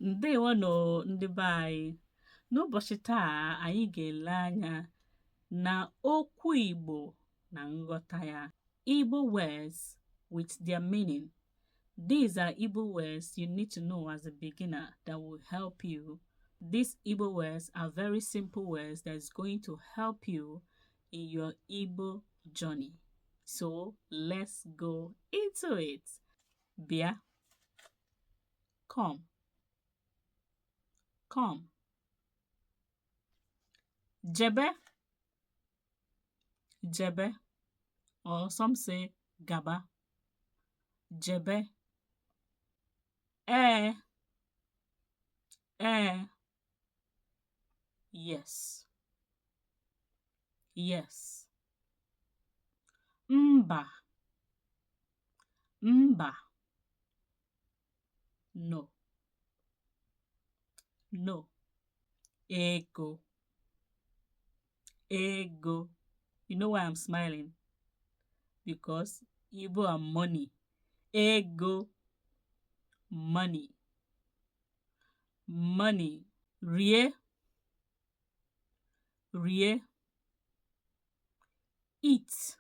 Ndeewonu ndị be anyị. N'ụbọchị taa anyị ga-ele anya na okwu Igbo na nghọta ya. Igbo words with their meaning. These are Igbo words you need to know as a beginner that will help you. These Igbo words are very simple words that is going to help you in your Igbo journey. So let's go into it. Bia, come. Come. Jebe, jebe, or some say gaba. Jebe. Eh, yes, yes. Mba, mba, no, no. Ego, ego. You know why I'm smiling? Because Igbo are money. Ego, money. Money. Rie, rie. Eat,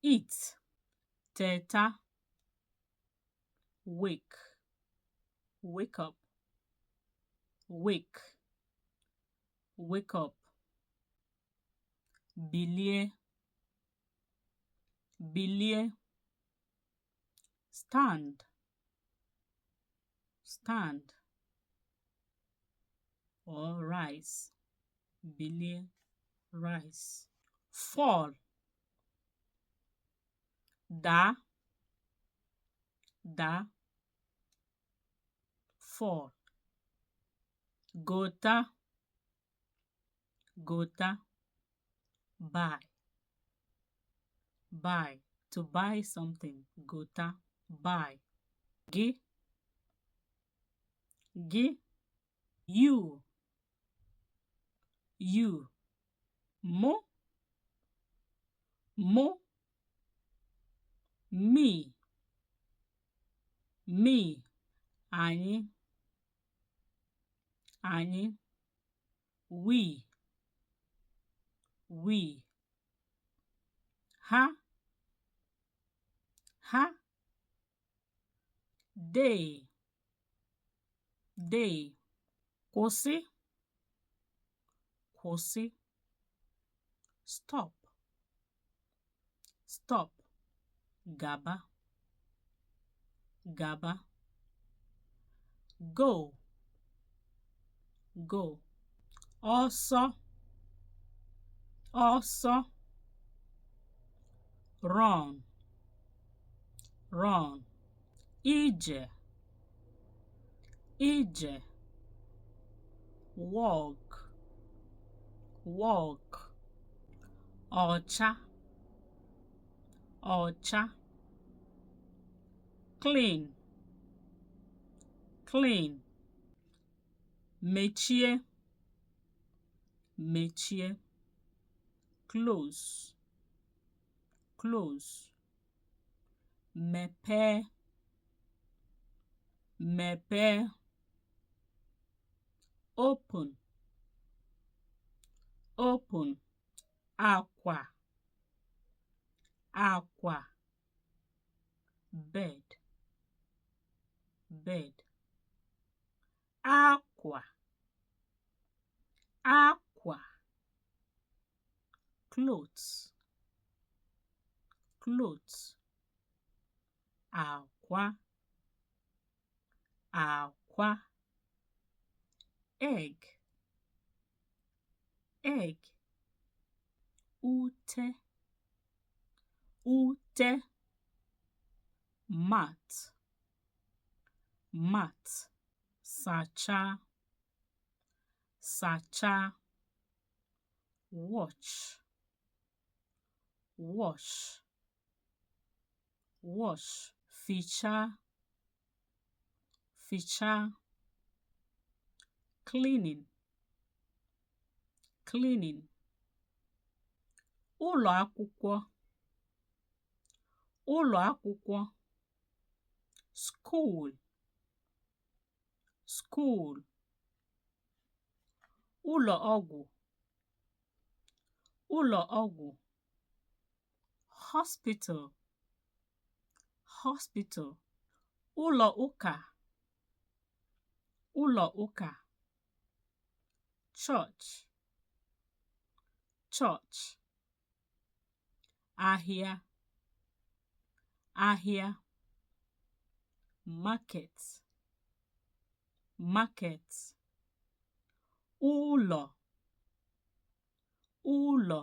eat. Teta, wake, wake up, wake, wake up. Bilie, bilie. Stand, stand. Or rise. Bilie, rise. Fall. Da, da. Fall. Gota, gota. Buy, buy. To buy something. Gota, buy. Gi, gi. You, you. Mo, mo. Me, me. Anyị, anyị. We, we. Ha, ha. They, they. Kwụsị, kwụsị. Stop, stop. Gaba, gaba. Go, go. Ọsọ, ọsọ. Run, run. Ije, ije. Walk, walk. Ọcha, ọcha. Clean, clean. Mechie, mechie. Close, close. Mepe, mepe. Open, open. Aqua, aqua. Bed, bed. Aqua, aqua. Clothes, clothes. Aqua, aqua. Egg, egg. Ute, ute. Mat, mat. Sacha, sacha. Watch, wash, wash. Ficha, ficha. Cleaning, cleaning. Ụlọ akwụkwọ, ụlọ akwụkwọ. School, school, ụlọ ọgwụ, ụlọ ọgwụ, hospital, hospital, ụlọ ụka, ụlọ ụka, church, church, ahịa, ahịa, market, market, ụlọ, ụlọ,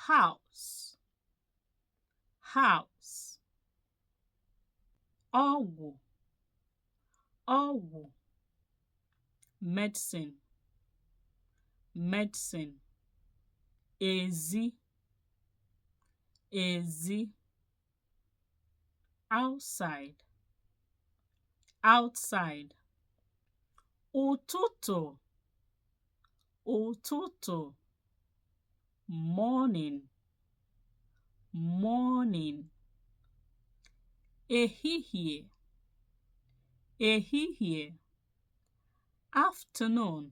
house, house, ọgwụ, ọgwụ, medicine, medicine, ezi, ezi, outside, outside, ụtụtụ, ụtụtụ, morning, morning, ehihie, ehihie, afternoon,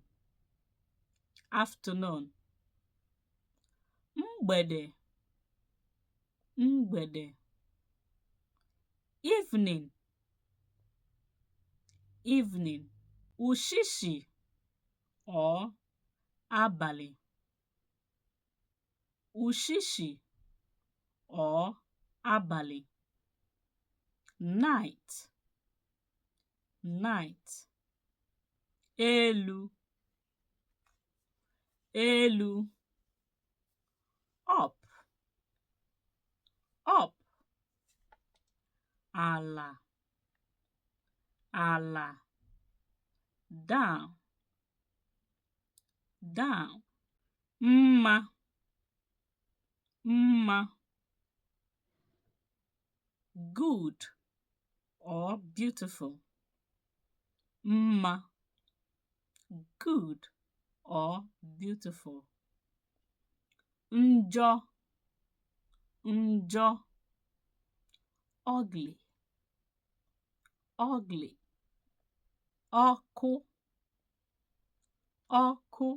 afternoon, mgbede, mgbede, evening, evening, ushishi or abalị, ushishi or abalị, night, night, elu, elu, up, up, ala, ala, down, down, mma, mma, good or beautiful, mma, good or beautiful, njọ, njọ, ugly, ugly, ọkụ, ọkụ,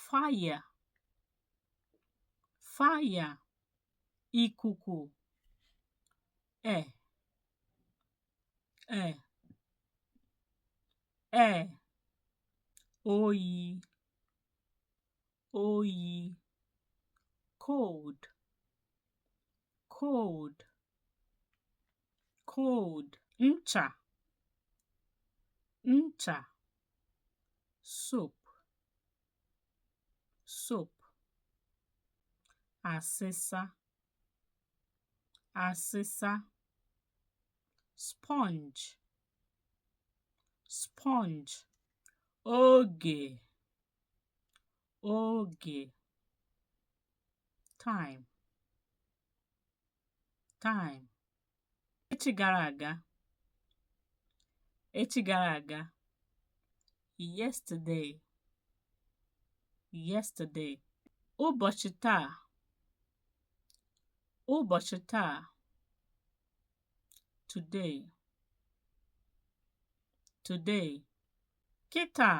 fire, fire, ikuku, air, air, air, oyi, oyi, cold, cold, cold, ncha, ncha, soap, soap, asịsa, asịsa, sponge, sponge, oge, oge, time, time, echi gara aga, echi gara aga, yesterday, yesterday, ụbọchị taa, ụbọchị taa, today, today, kịta,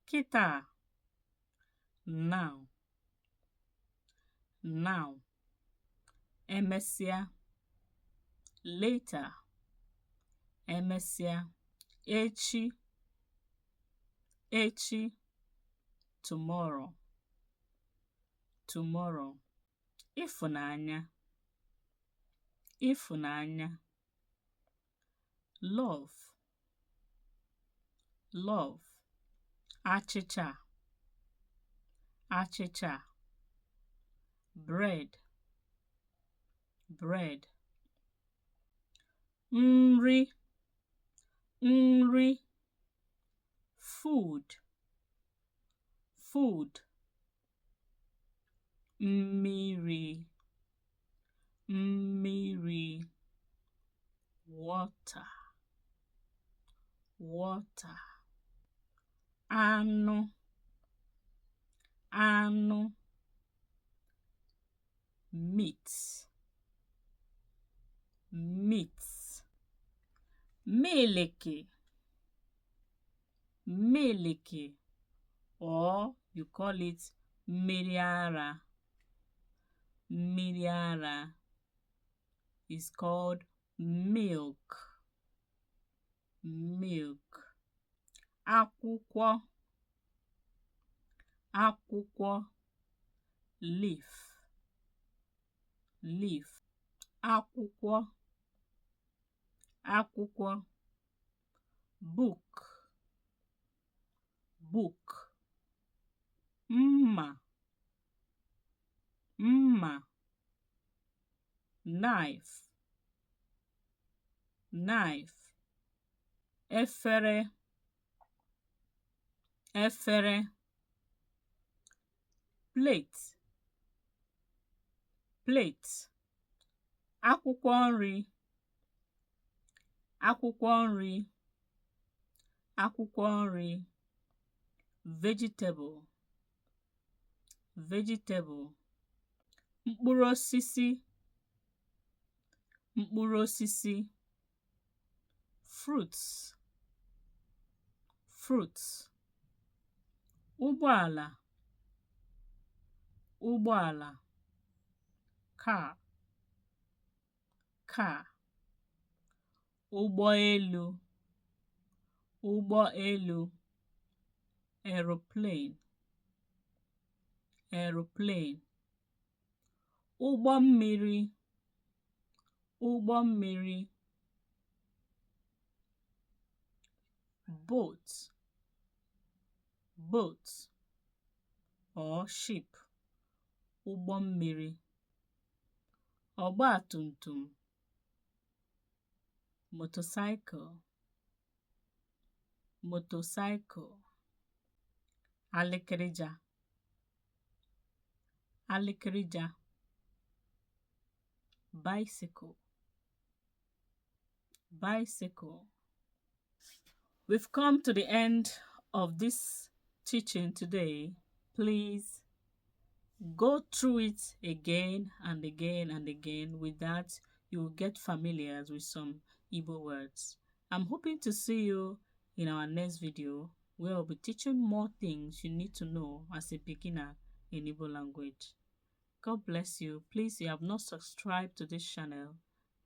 kịta, now, now, emesịa, later, emesịa, echi, echi, tomorrow, tomorrow, ịfụnanya, ịfụnanya, love, love, achịcha, achịcha, bread, bread, nri, nri, food, food, mmiri, mmiri, water, water, anụ, anụ, meat, meat, milky, milky, or you call it mmiri ara is called milk, milk. Akwụkwọ, akwụkwọ, leaf, leaf. Akwụkwọ, akwụkwọ, book, book. Mma, mma, knife, knife. Efere, efere. Plate, plate. Akwụkwọ nri, akwụkwọ nri, akwụkwọ nri. Vegetable, vegetable. Mkpụrụ osisi, mkpụrụ osisi. Fruits, fruits. Ụgbọala, ụgbọala. Car, car. Ụgbọelu, ụgbọelu. Aeroplane, aeroplane. Ụgbọ mmiri, ụgbọ mmiri. Boat, boat or ship. Ụgbọ mmiri. Ọgba tum tum, motorcycle, motorcycle. Alịkịrịja, alịkịrịja. Bicycle, bicycle. We've come to the end of this teaching today. Please go through it again and again and again. With that, you will get familiar with some Igbo words. I'm hoping to see you in our next video, where I'll be teaching more things you need to know as a beginner in Igbo language. God bless you. Please, if you have not subscribed to this channel,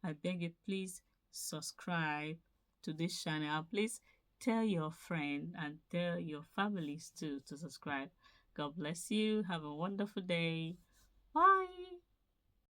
I beg you, please subscribe to this channel. Please tell your friend and tell your families too to subscribe. God bless you. Have a wonderful day. Bye.